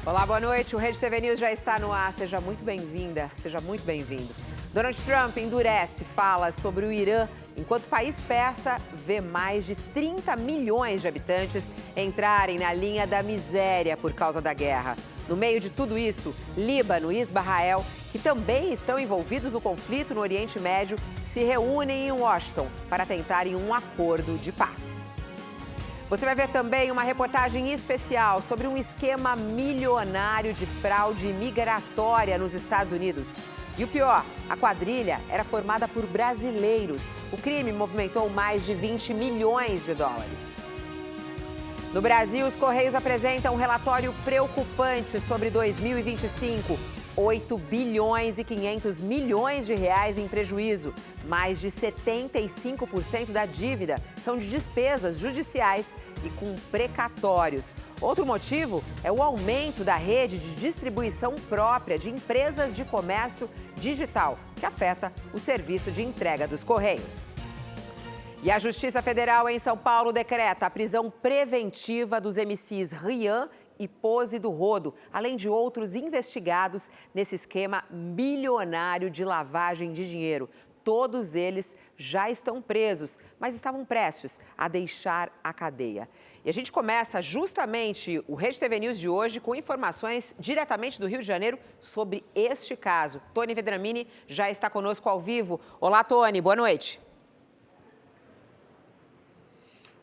Olá, boa noite. O Rede TV News já está no ar. Seja muito bem-vinda, seja muito bem-vindo. Donald Trump endurece fala sobre o Irã, enquanto o país persa vê mais de 30 milhões de habitantes entrarem na linha da miséria por causa da guerra. No meio de tudo isso, Líbano e Israel, que também estão envolvidos no conflito no Oriente Médio, se reúnem em Washington para tentarem um acordo de paz. Você vai ver também uma reportagem especial sobre um esquema milionário de fraude migratória nos Estados Unidos. E o pior, a quadrilha era formada por brasileiros. O crime movimentou mais de 20 milhões de dólares. No Brasil, os Correios apresentam um relatório preocupante sobre 2025. 8 bilhões e 500 milhões de reais em prejuízo. Mais de 75% da dívida são de despesas judiciais e com precatórios. Outro motivo é o aumento da rede de distribuição própria de empresas de comércio digital, que afeta o serviço de entrega dos Correios. E a Justiça Federal em São Paulo decreta a prisão preventiva dos MCs Rian e Pose do Rodo, além de outros investigados nesse esquema bilionário de lavagem de dinheiro. Todos eles já estão presos, mas estavam prestes a deixar a cadeia. E a gente começa justamente o Rede TV News de hoje com informações diretamente do Rio de Janeiro sobre este caso. Tony Vedramini já está conosco ao vivo. Olá, Tony, boa noite.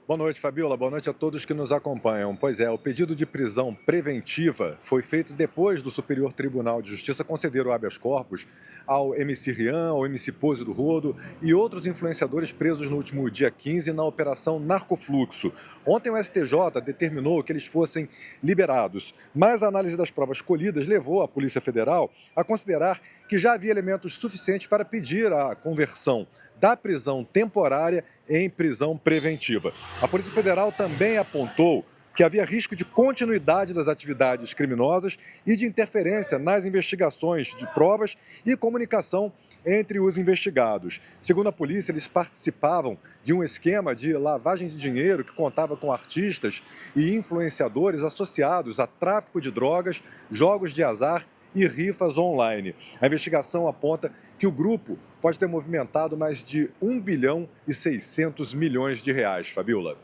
Boa noite, Fabiola. Boa noite a todos que nos acompanham. Pois é, o pedido de prisão preventiva foi feito depois do Superior Tribunal de Justiça conceder o habeas corpus ao MC Rian, ao MC Pose do Rodo e outros influenciadores presos no último dia 15 na Operação Narcofluxo. Ontem o STJ determinou que eles fossem liberados, mas a análise das provas colhidas levou a Polícia Federal a considerar que já havia elementos suficientes para pedir a conversão da prisão temporária em prisão preventiva. A Polícia Federal também apontou que havia risco de continuidade das atividades criminosas e de interferência nas investigações de provas e comunicação entre os investigados. Segundo a polícia, eles participavam de um esquema de lavagem de dinheiro que contava com artistas e influenciadores associados a tráfico de drogas, jogos de azar e rifas online. A investigação aponta que o grupo pode ter movimentado mais de 1 bilhão e 600 milhões de reais. Fabiola.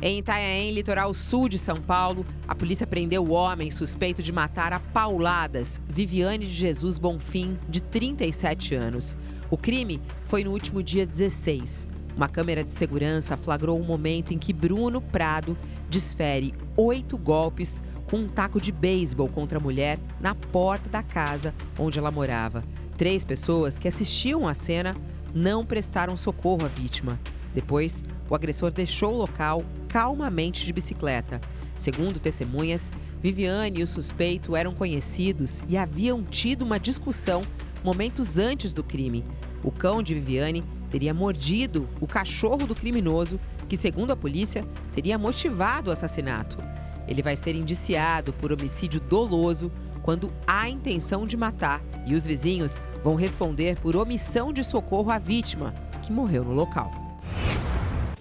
Em Itanhaém, litoral sul de São Paulo, a polícia prendeu o homem suspeito de matar a pauladas Viviane de Jesus Bonfim, de 37 anos. O crime foi no último dia 16. Uma câmera de segurança flagrou o momento em que Bruno Prado desfere 8 golpes com um taco de beisebol contra a mulher na porta da casa onde ela morava. 3 pessoas que assistiam à cena não prestaram socorro à vítima. Depois, o agressor deixou o local calmamente de bicicleta. Segundo testemunhas, Viviane e o suspeito eram conhecidos e haviam tido uma discussão momentos antes do crime. O cão de Viviane teria mordido o cachorro do criminoso, que, segundo a polícia, teria motivado o assassinato. Ele vai ser indiciado por homicídio doloso quando há intenção de matar, e os vizinhos vão responder por omissão de socorro à vítima, que morreu no local.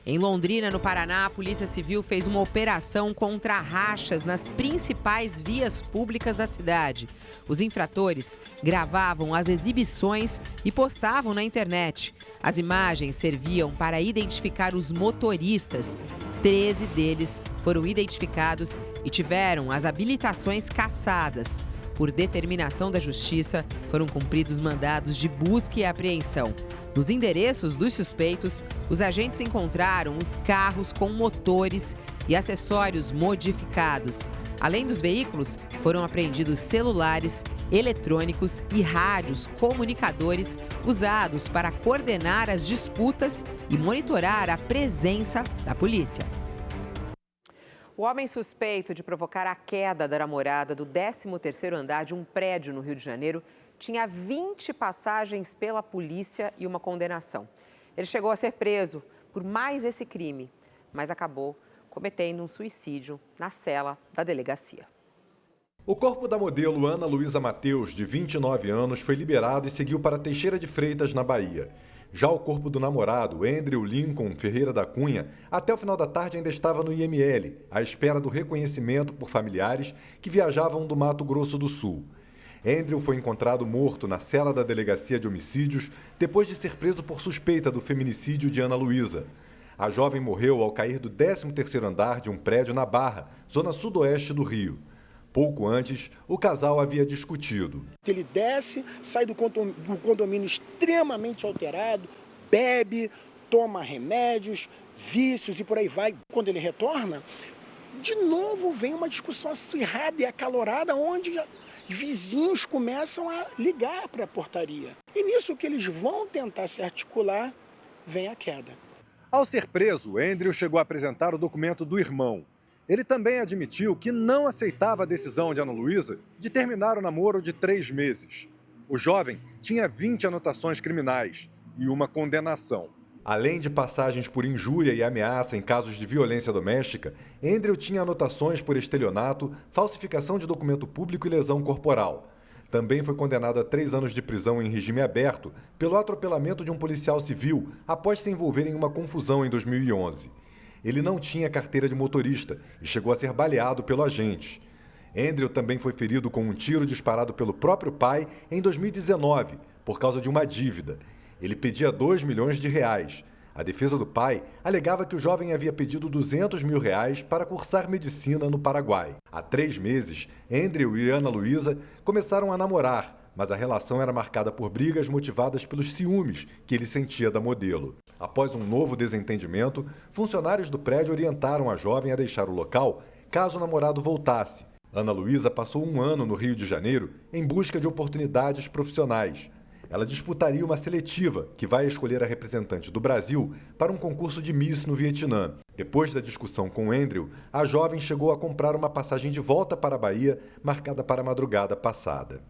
Em Londrina, no Paraná, a Polícia Civil fez uma operação contra rachas nas principais vias públicas da cidade. Os infratores gravavam as exibições e postavam na internet. As imagens serviam para identificar os motoristas. 13 deles foram identificados e tiveram as habilitações cassadas. Por determinação da Justiça, foram cumpridos mandados de busca e apreensão. Nos endereços dos suspeitos, os agentes encontraram os carros com motores e acessórios modificados. Além dos veículos, foram apreendidos celulares, eletrônicos e rádios comunicadores usados para coordenar as disputas e monitorar a presença da polícia. O homem suspeito de provocar a queda da namorada do 13º andar de um prédio no Rio de Janeiro tinha 20 passagens pela polícia e uma condenação. Ele chegou a ser preso por mais esse crime, mas acabou cometendo um suicídio na cela da delegacia. O corpo da modelo Ana Luísa Mateus, de 29 anos, foi liberado e seguiu para Teixeira de Freitas, na Bahia. Já o corpo do namorado, Andrew Lincoln Ferreira da Cunha, até o final da tarde ainda estava no IML, à espera do reconhecimento por familiares que viajavam do Mato Grosso do Sul. Andrew foi encontrado morto na cela da Delegacia de Homicídios depois de ser preso por suspeita do feminicídio de Ana Luísa. A jovem morreu ao cair do 13º andar de um prédio na Barra, zona sudoeste do Rio. Pouco antes, o casal havia discutido. Ele desce, sai do condomínio extremamente alterado, bebe, toma remédios, vícios e por aí vai. Quando ele retorna, de novo vem uma discussão acirrada e acalorada, onde vizinhos começam a ligar para a portaria. E nisso que eles vão tentar se articular, vem a queda. Ao ser preso, Andrew chegou a apresentar o documento do irmão. Ele também admitiu que não aceitava a decisão de Ana Luísa de terminar o namoro de 3 meses. O jovem tinha 20 anotações criminais e uma condenação. Além de passagens por injúria e ameaça em casos de violência doméstica, Andrew tinha anotações por estelionato, falsificação de documento público e lesão corporal. Também foi condenado a 3 anos de prisão em regime aberto pelo atropelamento de um policial civil após se envolver em uma confusão em 2011. Ele não tinha carteira de motorista e chegou a ser baleado pelo agente. Andrew também foi ferido com um tiro disparado pelo próprio pai em 2019, por causa de uma dívida. Ele pedia R$2 milhões. A defesa do pai alegava que o jovem havia pedido R$200 mil para cursar medicina no Paraguai. Há 3 meses, Andrew e Ana Luísa começaram a namorar, mas a relação era marcada por brigas motivadas pelos ciúmes que ele sentia da modelo. Após um novo desentendimento, funcionários do prédio orientaram a jovem a deixar o local caso o namorado voltasse. Ana Luísa passou 1 ano no Rio de Janeiro em busca de oportunidades profissionais. Ela disputaria uma seletiva que vai escolher a representante do Brasil para um concurso de Miss no Vietnã. Depois da discussão com Andrew, a jovem chegou a comprar uma passagem de volta para a Bahia, marcada para a madrugada passada.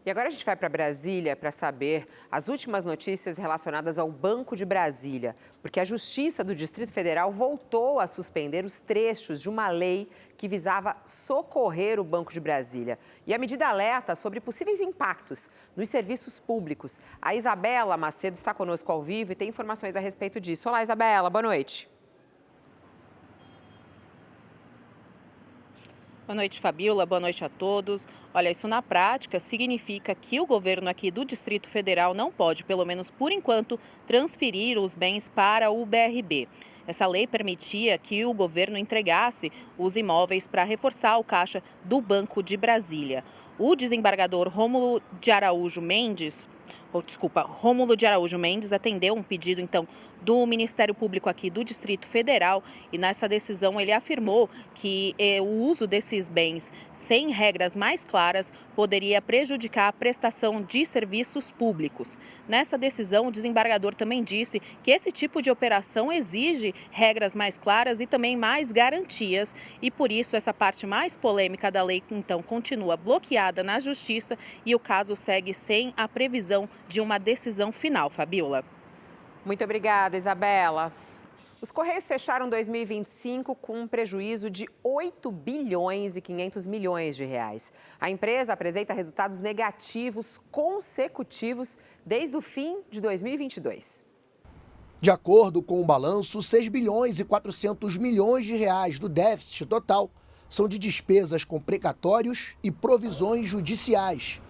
E agora a gente vai para Brasília para saber as últimas notícias relacionadas ao Banco de Brasília, porque a Justiça do Distrito Federal voltou a suspender os trechos de uma lei que visava socorrer o Banco de Brasília. E a medida alerta sobre possíveis impactos nos serviços públicos. A Isabela Macedo está conosco ao vivo e tem informações a respeito disso. Olá, Isabela, boa noite. Boa noite, Fabiola. Boa noite a todos. Olha, isso na prática significa que o governo aqui do Distrito Federal não pode, pelo menos por enquanto, transferir os bens para o BRB. Essa lei permitia que o governo entregasse os imóveis para reforçar o caixa do Banco de Brasília. O desembargador Rômulo de Araújo Mendes atendeu um pedido, então, do Ministério Público aqui do Distrito Federal e nessa decisão ele afirmou que o uso desses bens sem regras mais claras poderia prejudicar a prestação de serviços públicos. Nessa decisão, o desembargador também disse que esse tipo de operação exige regras mais claras e também mais garantias e por isso essa parte mais polêmica da lei, então, continua bloqueada na Justiça e o caso segue sem a previsão de uma decisão final, Fabiola. Muito obrigada, Isabela. Os Correios fecharam 2025 com um prejuízo de 8 bilhões e 500 milhões de reais. A empresa apresenta resultados negativos consecutivos desde o fim de 2022. De acordo com o balanço, 6 bilhões e 400 milhões de reais do déficit total são de despesas com precatórios e provisões judiciais.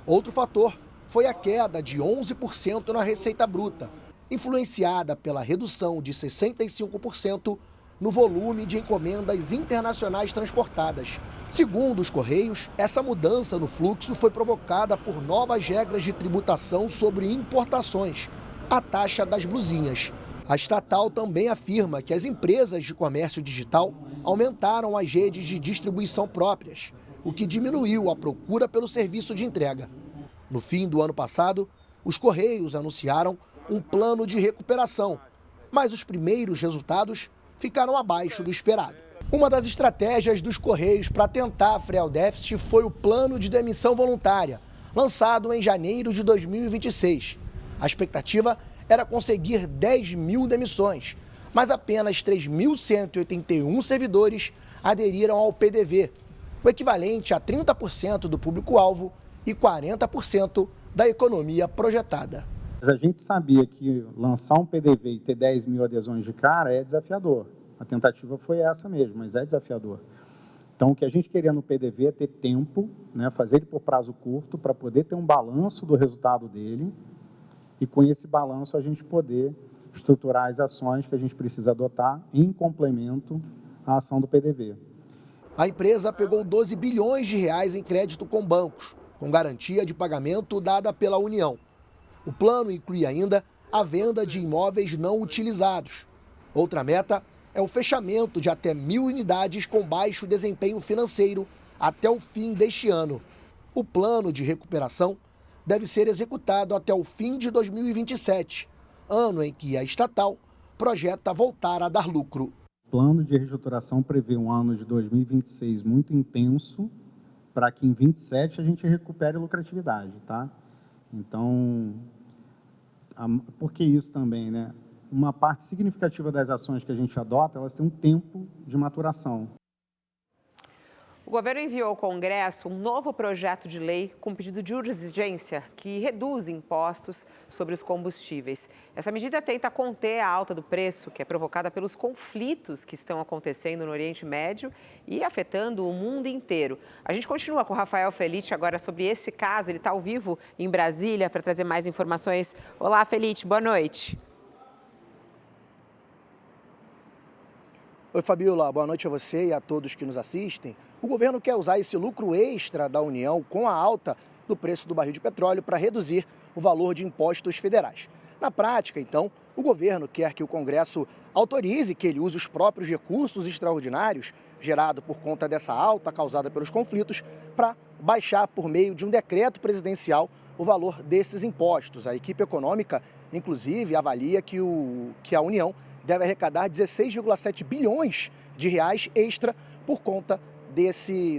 Outro fator foi a queda de 11% na receita bruta, influenciada pela redução de 65% no volume de encomendas internacionais transportadas. Segundo os Correios, essa mudança no fluxo foi provocada por novas regras de tributação sobre importações, a taxa das blusinhas. A estatal também afirma que as empresas de comércio digital aumentaram as redes de distribuição próprias, o que diminuiu a procura pelo serviço de entrega. No fim do ano passado, os Correios anunciaram um plano de recuperação, mas os primeiros resultados ficaram abaixo do esperado. Uma das estratégias dos Correios para tentar frear o déficit foi o plano de demissão voluntária, lançado em janeiro de 2026. A expectativa era conseguir 10 mil demissões, mas apenas 3.181 servidores aderiram ao PDV, o equivalente a 30% do público-alvo e 40% da economia projetada. Mas a gente sabia que lançar um PDV e ter 10 mil adesões de cara é desafiador. A tentativa foi essa mesmo, mas é desafiador. Então, o que a gente queria no PDV é ter tempo, né, fazer ele por prazo curto, para poder ter um balanço do resultado dele e, com esse balanço, a gente poder estruturar as ações que a gente precisa adotar em complemento à ação do PDV. A empresa pegou 12 bilhões de reais em crédito com bancos, com garantia de pagamento dada pela União. O plano inclui ainda a venda de imóveis não utilizados. Outra meta é o fechamento de até 1.000 unidades com baixo desempenho financeiro até o fim deste ano. O plano de recuperação deve ser executado até o fim de 2027, ano em que a estatal projeta voltar a dar lucro. O plano de reestruturação prevê um ano de 2026 muito intenso, para que em 2027 a gente recupere a lucratividade, tá? Então, por que isso também, né? Uma parte significativa das ações que a gente adota, elas têm um tempo de maturação. O governo enviou ao Congresso um novo projeto de lei com pedido de urgência que reduz impostos sobre os combustíveis. Essa medida tenta conter a alta do preço, que é provocada pelos conflitos que estão acontecendo no Oriente Médio e afetando o mundo inteiro. A gente continua com o Rafael Felite agora sobre esse caso. Ele está ao vivo em Brasília para trazer mais informações. Olá, Felite, boa noite. Oi, Fabiola, boa noite a você e a todos que nos assistem. O governo quer usar esse lucro extra da União com a alta do preço do barril de petróleo para reduzir o valor de impostos federais. Na prática, então, o governo quer que o Congresso autorize que ele use os próprios recursos extraordinários gerados por conta dessa alta causada pelos conflitos para baixar por meio de um decreto presidencial o valor desses impostos. A equipe econômica, inclusive, avalia que a União deve arrecadar 16,7 bilhões de reais extra por conta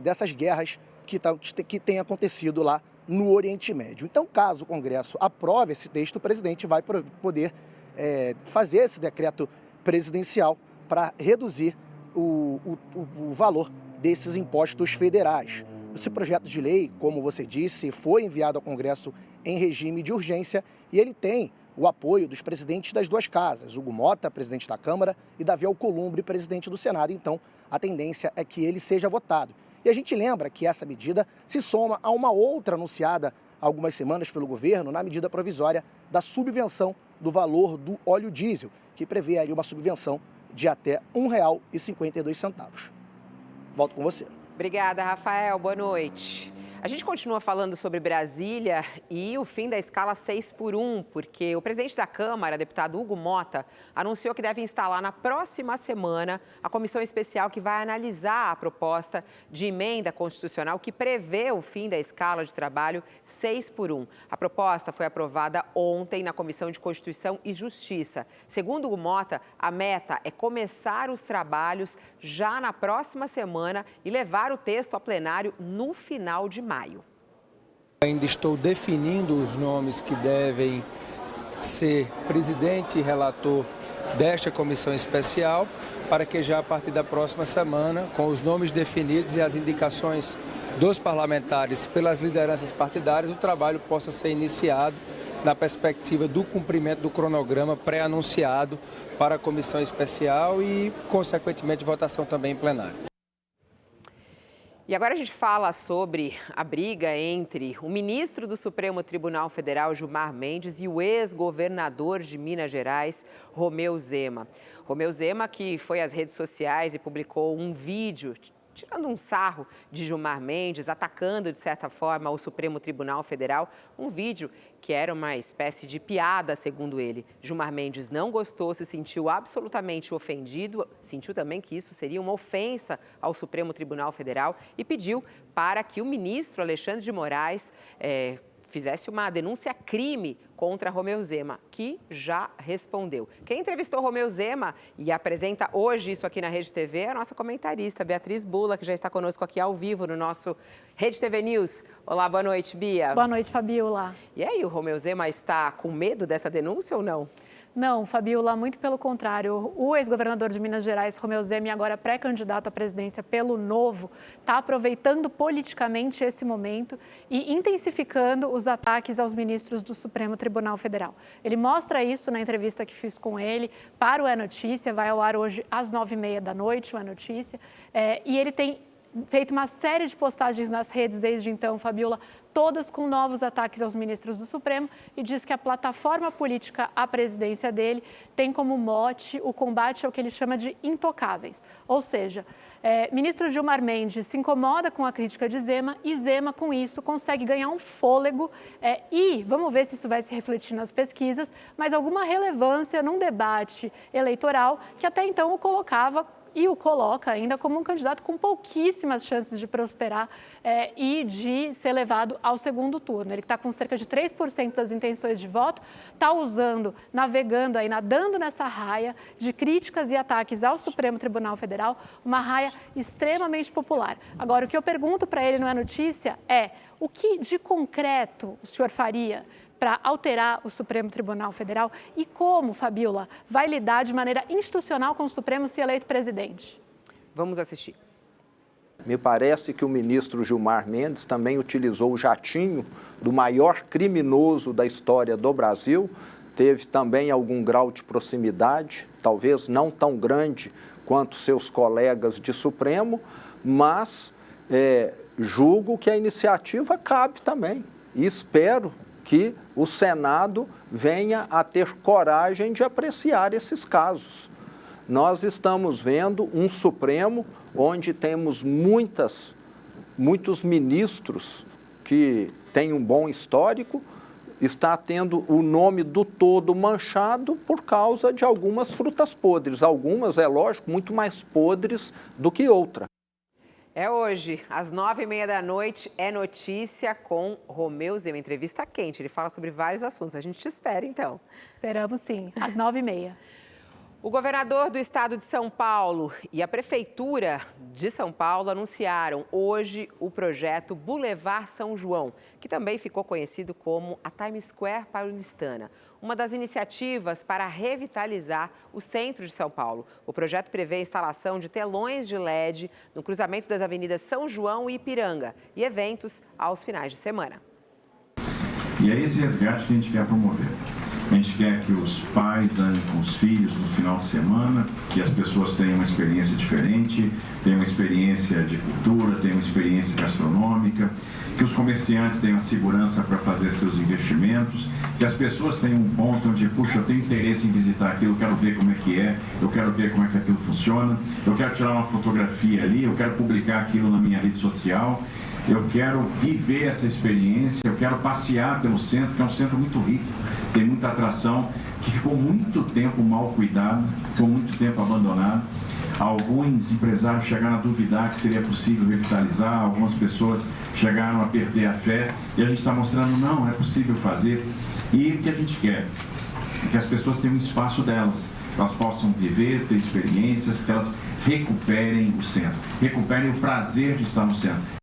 dessas guerras que têm acontecido lá no Oriente Médio. Então, caso o Congresso aprove esse texto, o presidente vai poder fazer esse decreto presidencial para reduzir o valor desses impostos federais. Esse projeto de lei, como você disse, foi enviado ao Congresso em regime de urgência e ele tem o apoio dos presidentes das duas casas, Hugo Mota, presidente da Câmara, e Davi Alcolumbre, presidente do Senado. Então, a tendência é que ele seja votado. E a gente lembra que essa medida se soma a uma outra anunciada há algumas semanas pelo governo na medida provisória da subvenção do valor do óleo diesel, que prevê ali uma subvenção de até R$ 1,52. Volto com você. Obrigada, Rafael. Boa noite. A gente continua falando sobre Brasília e o fim da escala 6x1, porque o presidente da Câmara, deputado Hugo Mota, anunciou que deve instalar na próxima semana a comissão especial que vai analisar a proposta de emenda constitucional que prevê o fim da escala de trabalho 6x1. A proposta foi aprovada ontem na Comissão de Constituição e Justiça. Segundo Hugo Mota, a meta é começar os trabalhos já na próxima semana e levar o texto ao plenário no final de maio. Ainda estou definindo os nomes que devem ser presidente e relator desta comissão especial, para que já a partir da próxima semana, com os nomes definidos e as indicações dos parlamentares pelas lideranças partidárias, o trabalho possa ser iniciado na perspectiva do cumprimento do cronograma pré-anunciado para a comissão especial e, consequentemente, votação também em plenário. E agora a gente fala sobre a briga entre o ministro do Supremo Tribunal Federal, Gilmar Mendes, e o ex-governador de Minas Gerais, Romeu Zema. Romeu Zema, que foi às redes sociais e publicou um vídeo tirando um sarro de Gilmar Mendes, atacando, de certa forma, o Supremo Tribunal Federal. Um vídeo que era uma espécie de piada, segundo ele. Gilmar Mendes não gostou, se sentiu absolutamente ofendido, sentiu também que isso seria uma ofensa ao Supremo Tribunal Federal e pediu para que o ministro Alexandre de Moraes fizesse uma denúncia-crime contra Romeu Zema, que já respondeu. Quem entrevistou Romeu Zema e apresenta hoje isso aqui na Rede TV é a nossa comentarista, Beatriz Bula, que já está conosco aqui ao vivo no nosso Rede TV News. Olá, boa noite, Bia. Boa noite, Fabiola. E aí, o Romeu Zema está com medo dessa denúncia ou não? Não, Fabiola, muito pelo contrário. O ex-governador de Minas Gerais, Romeu Zema, agora pré-candidato à presidência pelo Novo, está aproveitando politicamente esse momento e intensificando os ataques aos ministros do Supremo Tribunal Federal. Ele mostra isso na entrevista que fiz com ele para o É Notícia, vai ao ar hoje às 9h30 da noite, o É Notícia, e ele tem feito uma série de postagens nas redes desde então, Fabiola, todas com novos ataques aos ministros do Supremo, e diz que a plataforma política à presidência dele tem como mote o combate ao que ele chama de intocáveis. Ou seja, ministro Gilmar Mendes se incomoda com a crítica de Zema e Zema, com isso, consegue ganhar um fôlego e, vamos ver se isso vai se refletir nas pesquisas, mas alguma relevância num debate eleitoral que até então o colocava e o coloca ainda como um candidato com pouquíssimas chances de prosperar e de ser levado ao segundo turno. Ele está com cerca de 3% das intenções de voto, está usando, navegando aí, nadando nessa raia de críticas e ataques ao Supremo Tribunal Federal, uma raia extremamente popular. Agora, o que eu pergunto para ele não é notícia é o que de concreto o senhor faria para alterar o Supremo Tribunal Federal e como, Fabiola, vai lidar de maneira institucional com o Supremo se eleito presidente? Vamos assistir. Me parece que o ministro Gilmar Mendes também utilizou o jatinho do maior criminoso da história do Brasil, teve também algum grau de proximidade, talvez não tão grande quanto seus colegas de Supremo, mas julgo que a iniciativa cabe também e espero que o Senado venha a ter coragem de apreciar esses casos. Nós estamos vendo um Supremo onde temos muitos ministros que têm um bom histórico, está tendo o nome do todo manchado por causa de algumas frutas podres. Algumas, é lógico, muito mais podres do que outras. É hoje, às 9h30 da noite, É Notícia com Romeu Zema. Entrevista quente, ele fala sobre vários assuntos. A gente te espera, então. Esperamos sim, às 9h30. O governador do estado de São Paulo e a prefeitura de São Paulo anunciaram hoje o projeto Boulevard São João, que também ficou conhecido como a Times Square paulistana, uma das iniciativas para revitalizar o centro de São Paulo. O projeto prevê a instalação de telões de LED no cruzamento das avenidas São João e Ipiranga e eventos aos finais de semana. E é esse resgate que a gente quer promover. A gente quer que os pais andem com os filhos no final de semana, que as pessoas tenham uma experiência diferente, tenham uma experiência de cultura, tenham uma experiência gastronômica, que os comerciantes tenham a segurança para fazer seus investimentos, que as pessoas tenham um ponto onde, puxa, eu tenho interesse em visitar aquilo, eu quero ver como é que é, eu quero ver como é que aquilo funciona, eu quero tirar uma fotografia ali, eu quero publicar aquilo na minha rede social. Eu quero viver essa experiência, eu quero passear pelo centro, que é um centro muito rico, tem muita atração, que ficou muito tempo mal cuidado, ficou muito tempo abandonado. Alguns empresários chegaram a duvidar que seria possível revitalizar, algumas pessoas chegaram a perder a fé, e a gente está mostrando, não, é possível fazer. E o que a gente quer? Que as pessoas tenham um espaço delas, elas possam viver, ter experiências, que elas recuperem o centro, recuperem o prazer de estar no centro.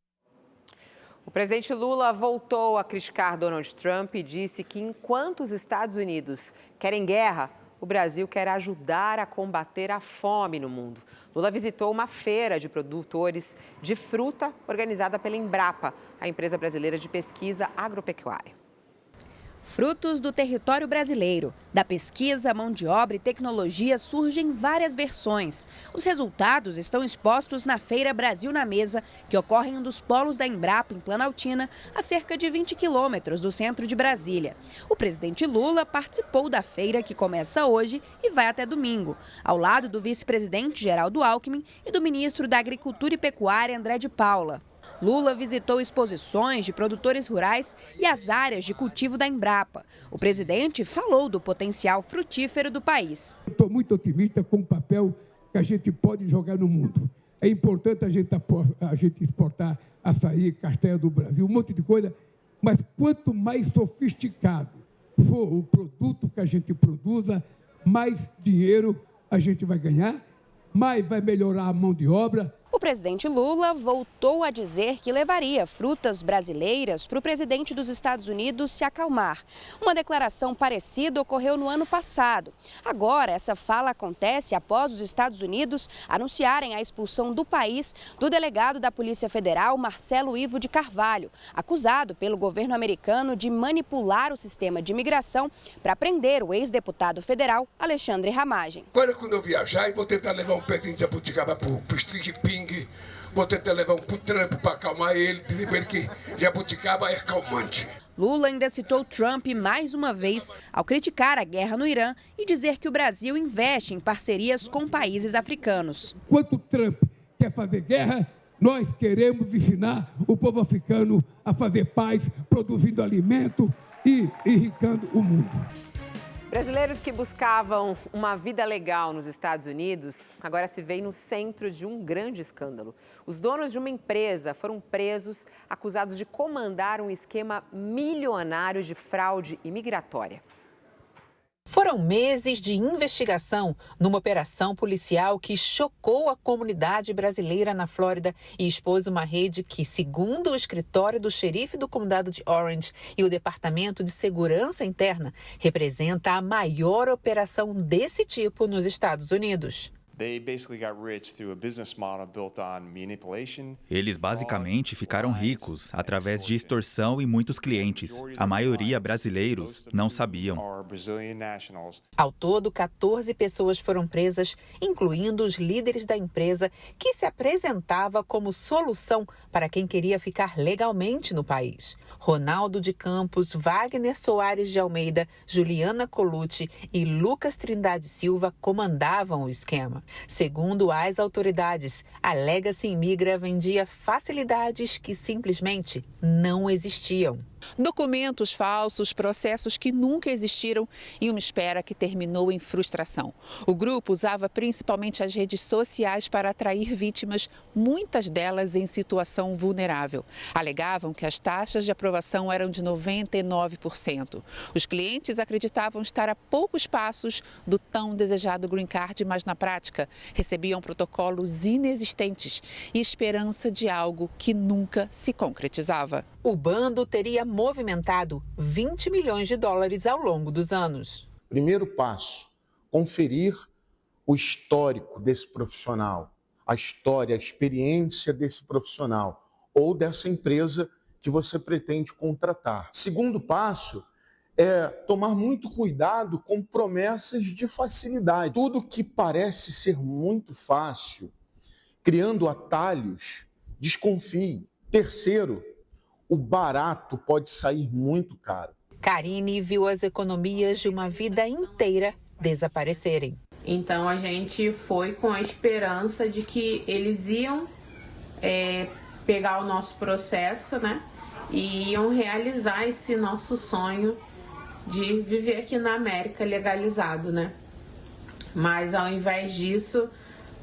O presidente Lula voltou a criticar Donald Trump e disse que enquanto os Estados Unidos querem guerra, o Brasil quer ajudar a combater a fome no mundo. Lula visitou uma feira de produtores de fruta organizada pela Embrapa, a empresa brasileira de pesquisa agropecuária. Frutos do território brasileiro. Da pesquisa, mão de obra e tecnologia surgem várias versões. Os resultados estão expostos na Feira Brasil na Mesa, que ocorre em um dos polos da Embrapa, em Planaltina, a cerca de 20 quilômetros do centro de Brasília. O presidente Lula participou da feira, que começa hoje e vai até domingo, ao lado do vice-presidente Geraldo Alckmin e do ministro da Agricultura e Pecuária, André de Paula. Lula visitou exposições de produtores rurais e as áreas de cultivo da Embrapa. O presidente falou do potencial frutífero do país. Estou muito otimista com o papel que a gente pode jogar no mundo. É importante a gente exportar açaí, castanha do Brasil, um monte de coisa, mas quanto mais sofisticado for o produto que a gente produza, mais dinheiro a gente vai ganhar, mais vai melhorar a mão de obra, O presidente Lula voltou a dizer que levaria frutas brasileiras para o presidente dos Estados Unidos se acalmar. Uma declaração parecida ocorreu no ano passado. Agora, essa fala acontece após os Estados Unidos anunciarem a expulsão do país do delegado da Polícia Federal, Marcelo Ivo de Carvalho, acusado pelo governo americano de manipular o sistema de imigração para prender o ex-deputado federal Alexandre Ramagem. Agora, quando eu viajar, eu vou tentar levar um pezinho de jabuticaba para o Xi Jinping. Vou tentar levar um pro Trump para acalmar ele, dizer para ele que jabuticaba é calmante. Lula ainda citou Trump mais uma vez ao criticar a guerra no Irã e dizer que o Brasil investe em parcerias com países africanos. Enquanto Trump quer fazer guerra, nós queremos ensinar o povo africano a fazer paz, produzindo alimento e enriquecendo o mundo. Brasileiros que buscavam uma vida legal nos Estados Unidos agora se veem no centro de um grande escândalo. Os donos de uma empresa foram presos, acusados de comandar um esquema milionário de fraude imigratória. Foram meses de investigação numa operação policial que chocou a comunidade brasileira na Flórida e expôs uma rede que, segundo o escritório do xerife do condado de Orange e o Departamento de Segurança Interna, representa a maior operação desse tipo nos Estados Unidos. Eles basicamente ficaram ricos através de extorsão e muitos clientes. A maioria brasileiros não sabiam. Ao todo, 14 pessoas foram presas, incluindo os líderes da empresa, que se apresentava como solução para quem queria ficar legalmente no país. Ronaldo de Campos, Wagner Soares de Almeida, Juliana Colucci e Lucas Trindade Silva comandavam o esquema. Segundo as autoridades, a Legacy Imigra vendia facilidades que simplesmente não existiam. Documentos falsos, processos que nunca existiram e uma espera que terminou em frustração. O grupo usava principalmente as redes sociais para atrair vítimas, muitas delas em situação vulnerável. Alegavam que as taxas de aprovação eram de 99%. Os clientes acreditavam estar a poucos passos do tão desejado Green Card, mas na prática recebiam protocolos inexistentes e esperança de algo que nunca se concretizava. O bando teria movimentado 20 milhões de dólares ao longo dos anos. Primeiro passo, conferir o histórico desse profissional, a história, a experiência desse profissional ou dessa empresa que você pretende contratar. Segundo passo é tomar muito cuidado com promessas de facilidade. Tudo que parece ser muito fácil, criando atalhos, desconfie. Terceiro, o barato pode sair muito caro. Karine viu as economias de uma vida inteira desaparecerem. Então a gente foi com a esperança de que eles iam pegar o nosso processo, né? E iam realizar esse nosso sonho de viver aqui na América legalizado, né? Mas ao invés disso,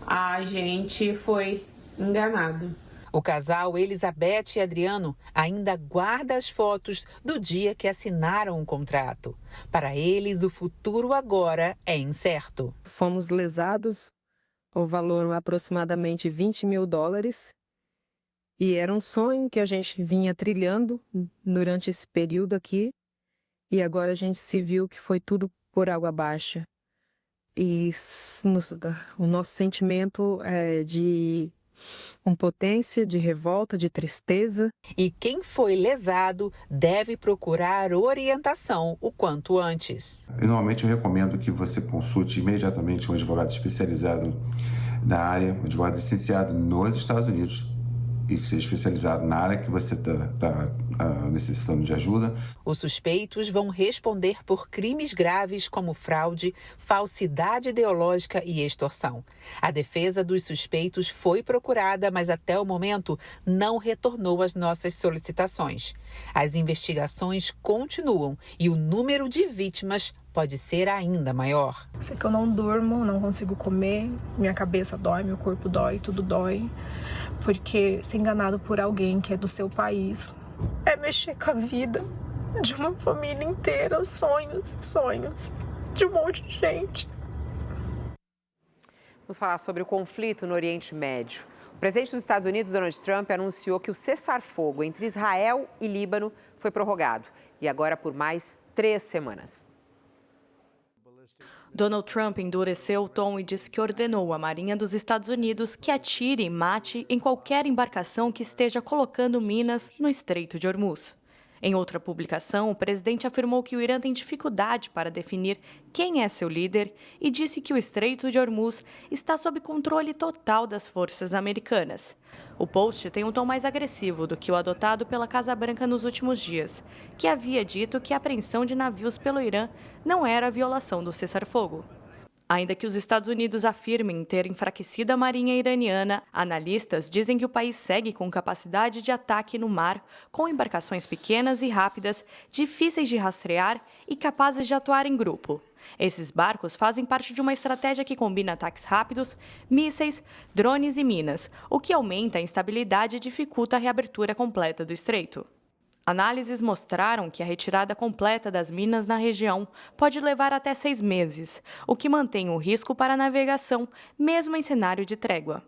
a gente foi enganado. O casal Elizabeth e Adriano ainda guarda as fotos do dia que assinaram o contrato. Para eles, o futuro agora é incerto. Fomos lesados, o valor aproximadamente $20 mil. E era um sonho que a gente vinha trilhando durante esse período aqui. E agora a gente se viu que foi tudo por água abaixo. E o nosso sentimento é de impotência, de revolta, de tristeza. E quem foi lesado deve procurar orientação o quanto antes. Normalmente eu recomendo que você consulte imediatamente um advogado especializado na área, um advogado licenciado nos Estados Unidos e que seja especializado na área que você está necessitando de ajuda. Os suspeitos vão responder por crimes graves como fraude, falsidade ideológica e extorsão. A defesa dos suspeitos foi procurada, mas até o momento não retornou às nossas solicitações. As investigações continuam e o número de vítimas pode ser ainda maior. Sei que eu não durmo, não consigo comer, minha cabeça dói, meu corpo dói, tudo dói. Porque ser enganado por alguém que é do seu país é mexer com a vida de uma família inteira, sonhos de um monte de gente. Vamos falar sobre o conflito no Oriente Médio. O presidente dos Estados Unidos, Donald Trump, anunciou que o cessar-fogo entre Israel e Líbano foi prorrogado e agora por mais 3 semanas. Donald Trump endureceu o tom e disse que ordenou à Marinha dos Estados Unidos que atire e mate em qualquer embarcação que esteja colocando minas no Estreito de Hormuz. Em outra publicação, o presidente afirmou que o Irã tem dificuldade para definir quem é seu líder e disse que o Estreito de Hormuz está sob controle total das forças americanas. O post tem um tom mais agressivo do que o adotado pela Casa Branca nos últimos dias, que havia dito que a apreensão de navios pelo Irã não era violação do cessar-fogo. Ainda que os Estados Unidos afirmem ter enfraquecido a marinha iraniana, analistas dizem que o país segue com capacidade de ataque no mar, com embarcações pequenas e rápidas, difíceis de rastrear e capazes de atuar em grupo. Esses barcos fazem parte de uma estratégia que combina ataques rápidos, mísseis, drones e minas, o que aumenta a instabilidade e dificulta a reabertura completa do estreito. Análises mostraram que a retirada completa das minas na região pode levar até 6 meses, o que mantém o risco para a navegação, mesmo em cenário de trégua.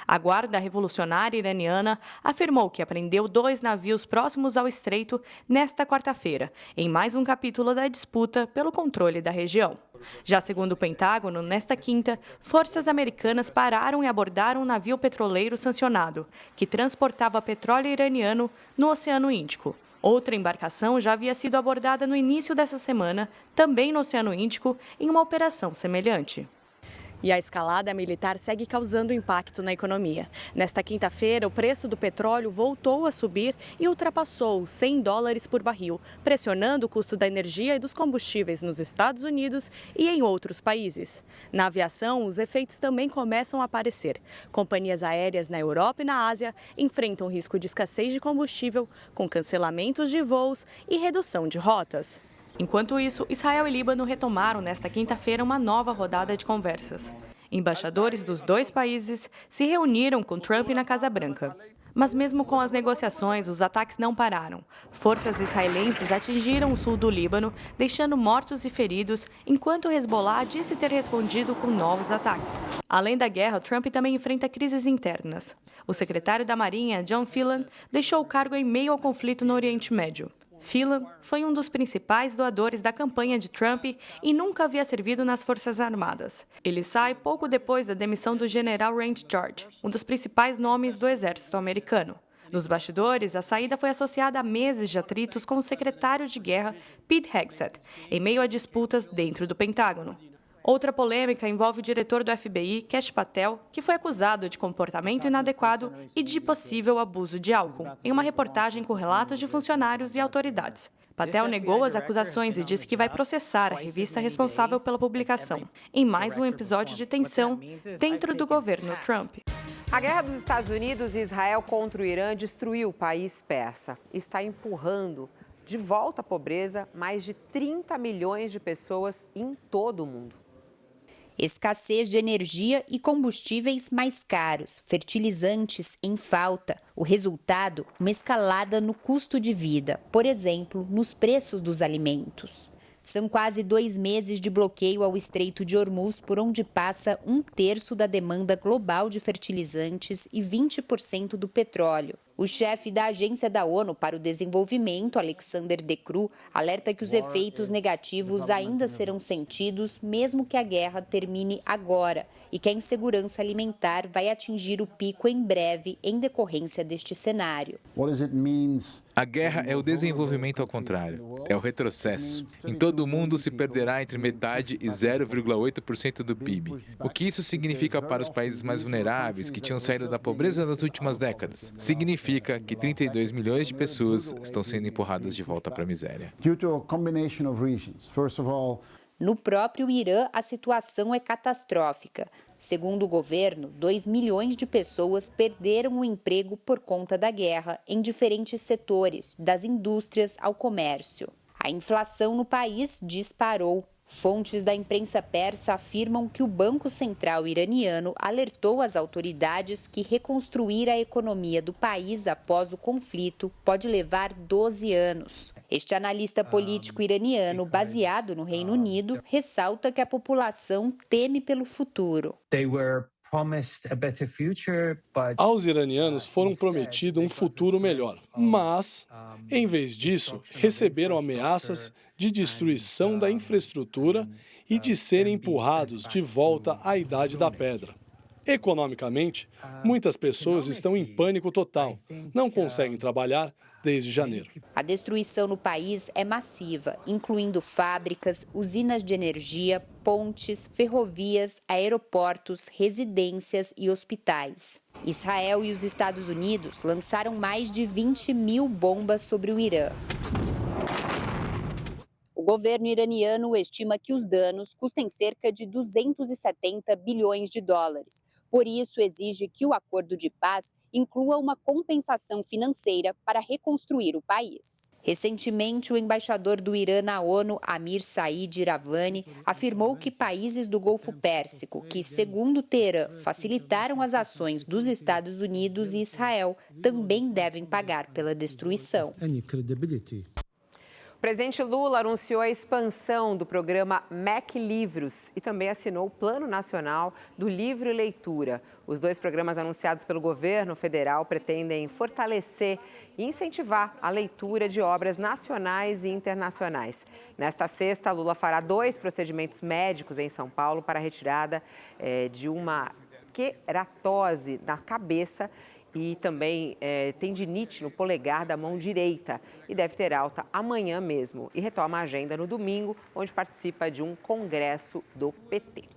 A Guarda Revolucionária Iraniana afirmou que apreendeu 2 navios próximos ao estreito nesta quarta-feira, em mais um capítulo da disputa pelo controle da região. Já segundo o Pentágono, nesta quinta, forças americanas pararam e abordaram um navio petroleiro sancionado, que transportava petróleo iraniano no Oceano Índico. Outra embarcação já havia sido abordada no início dessa semana, também no Oceano Índico, em uma operação semelhante. E a escalada militar segue causando impacto na economia. Nesta quinta-feira, o preço do petróleo voltou a subir e ultrapassou os $100 por barril, pressionando o custo da energia e dos combustíveis nos Estados Unidos e em outros países. Na aviação, os efeitos também começam a aparecer. Companhias aéreas na Europa e na Ásia enfrentam risco de escassez de combustível, com cancelamentos de voos e redução de rotas. Enquanto isso, Israel e Líbano retomaram nesta quinta-feira uma nova rodada de conversas. Embaixadores dos 2 países se reuniram com Trump na Casa Branca. Mas mesmo com as negociações, os ataques não pararam. Forças israelenses atingiram o sul do Líbano, deixando mortos e feridos, enquanto o Hezbollah disse ter respondido com novos ataques. Além da guerra, Trump também enfrenta crises internas. O secretário da Marinha, John Phelan, deixou o cargo em meio ao conflito no Oriente Médio. Phelan foi um dos principais doadores da campanha de Trump e nunca havia servido nas Forças Armadas. Ele sai pouco depois da demissão do general Randy George, um dos principais nomes do exército americano. Nos bastidores, a saída foi associada a meses de atritos com o secretário de guerra, Pete Hegseth, em meio a disputas dentro do Pentágono. Outra polêmica envolve o diretor do FBI, Kash Patel, que foi acusado de comportamento inadequado e de possível abuso de álcool, em uma reportagem com relatos de funcionários e autoridades. Patel negou as acusações e disse que vai processar a revista responsável pela publicação, em mais um episódio de tensão dentro do governo Trump. A guerra dos Estados Unidos e Israel contra o Irã destruiu o país persa. Está empurrando de volta à pobreza mais de 30 milhões de pessoas em todo o mundo. Escassez de energia e combustíveis mais caros, fertilizantes em falta. O resultado, uma escalada no custo de vida, por exemplo, nos preços dos alimentos. São quase 2 meses de bloqueio ao Estreito de Hormuz, por onde passa 1/3 da demanda global de fertilizantes e 20% do petróleo. O chefe da Agência da ONU para o Desenvolvimento, Alexander De Croo, alerta que os efeitos negativos ainda serão sentidos mesmo que a guerra termine agora e que a insegurança alimentar vai atingir o pico em breve em decorrência deste cenário. A guerra é o desenvolvimento ao contrário, é o retrocesso. Em todo o mundo se perderá entre metade e 0,8% do PIB. O que isso significa para os países mais vulneráveis que tinham saído da pobreza nas últimas décadas? Significa que 32 milhões de pessoas estão sendo empurradas de volta para a miséria. No próprio Irã, a situação é catastrófica. Segundo o governo, 2 milhões de pessoas perderam o emprego por conta da guerra em diferentes setores, das indústrias ao comércio. A inflação no país disparou. Fontes da imprensa persa afirmam que o Banco Central iraniano alertou as autoridades que reconstruir a economia do país após o conflito pode levar 12 anos. Este analista político iraniano, baseado no Reino Unido, ressalta que a população teme pelo futuro. Aos iranianos foram prometido um futuro melhor, mas, em vez disso, receberam ameaças de destruição da infraestrutura e de serem empurrados de volta à Idade da Pedra. Economicamente, muitas pessoas estão em pânico total, não conseguem trabalhar desde janeiro. A destruição no país é massiva, incluindo fábricas, usinas de energia, pontes, ferrovias, aeroportos, residências e hospitais. Israel e os Estados Unidos lançaram mais de 20 mil bombas sobre o Irã. O governo iraniano estima que os danos custem cerca de 270 bilhões de dólares. Por isso, exige que o acordo de paz inclua uma compensação financeira para reconstruir o país. Recentemente, o embaixador do Irã na ONU, Amir Said Iravani, afirmou que países do Golfo Pérsico, que, segundo Teherã, facilitaram as ações dos Estados Unidos e Israel, também devem pagar pela destruição. O presidente Lula anunciou a expansão do programa MEC Livros e também assinou o Plano Nacional do Livro e Leitura. Os dois programas anunciados pelo governo federal pretendem fortalecer e incentivar a leitura de obras nacionais e internacionais. Nesta sexta, Lula fará 2 procedimentos médicos em São Paulo para a retirada de uma queratose na cabeça e também tendinite no polegar da mão direita e deve ter alta amanhã mesmo. E retoma a agenda no domingo, onde participa de um congresso do PT.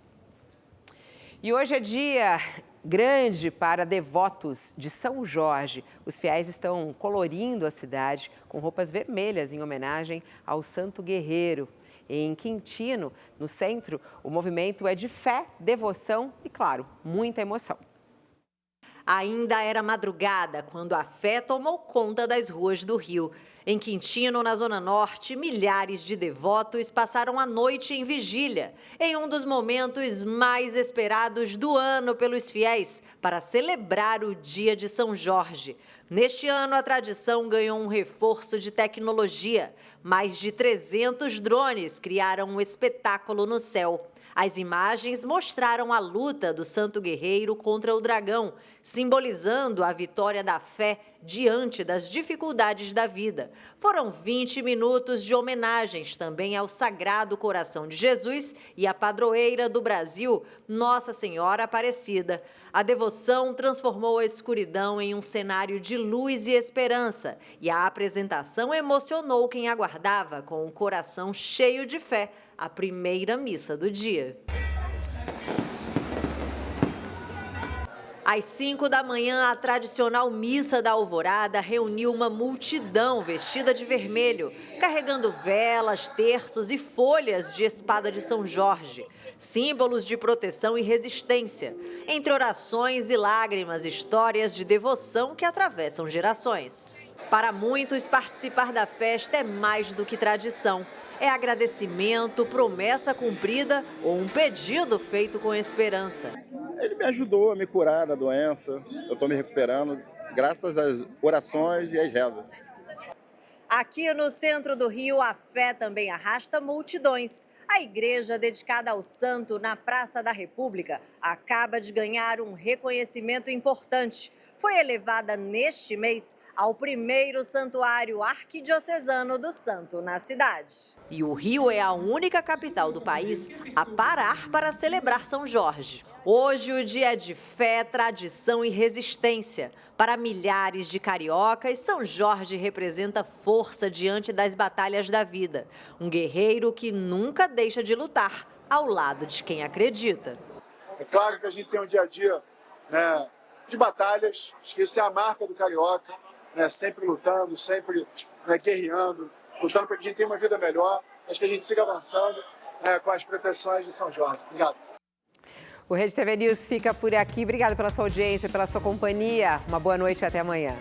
E hoje é dia grande para devotos de São Jorge. Os fiéis estão colorindo a cidade com roupas vermelhas em homenagem ao santo guerreiro. Em Quintino, no centro, o movimento é de fé, devoção e, claro, muita emoção. Ainda era madrugada quando a fé tomou conta das ruas do Rio. Em Quintino, na Zona Norte, milhares de devotos passaram a noite em vigília, em um dos momentos mais esperados do ano pelos fiéis, para celebrar o Dia de São Jorge. Neste ano, a tradição ganhou um reforço de tecnologia. Mais de 300 drones criaram um espetáculo no céu. As imagens mostraram a luta do santo guerreiro contra o dragão, simbolizando a vitória da fé diante das dificuldades da vida. Foram 20 minutos de homenagens também ao Sagrado Coração de Jesus e à padroeira do Brasil, Nossa Senhora Aparecida. A devoção transformou a escuridão em um cenário de luz e esperança, e a apresentação emocionou quem aguardava com o coração cheio de fé a primeira missa do dia. Às 5 da manhã, a tradicional missa da alvorada reuniu uma multidão vestida de vermelho, carregando velas, terços e folhas de espada de São Jorge, símbolos de proteção e resistência. Entre orações e lágrimas, histórias de devoção que atravessam gerações. Para muitos, participar da festa é mais do que tradição. É agradecimento, promessa cumprida ou um pedido feito com esperança. Ele me ajudou a me curar da doença. Eu estou me recuperando graças às orações e às rezas. Aqui no centro do Rio, a fé também arrasta multidões. A igreja dedicada ao santo na Praça da República acaba de ganhar um reconhecimento importante. Foi elevada neste mês ao primeiro santuário arquidiocesano do santo na cidade. E o Rio é a única capital do país a parar para celebrar São Jorge. Hoje o dia é de fé, tradição e resistência. Para milhares de cariocas, São Jorge representa força diante das batalhas da vida. Um guerreiro que nunca deixa de lutar ao lado de quem acredita. É claro que a gente tem um dia a dia, né, de batalhas, acho que isso é a marca do carioca, né, sempre lutando, sempre, né, guerreando, lutando para que a gente tenha uma vida melhor, acho que a gente siga avançando, né, com as proteções de São Jorge. Obrigado. O Rede TV News fica por aqui. Obrigada pela sua audiência, pela sua companhia. Uma boa noite e até amanhã.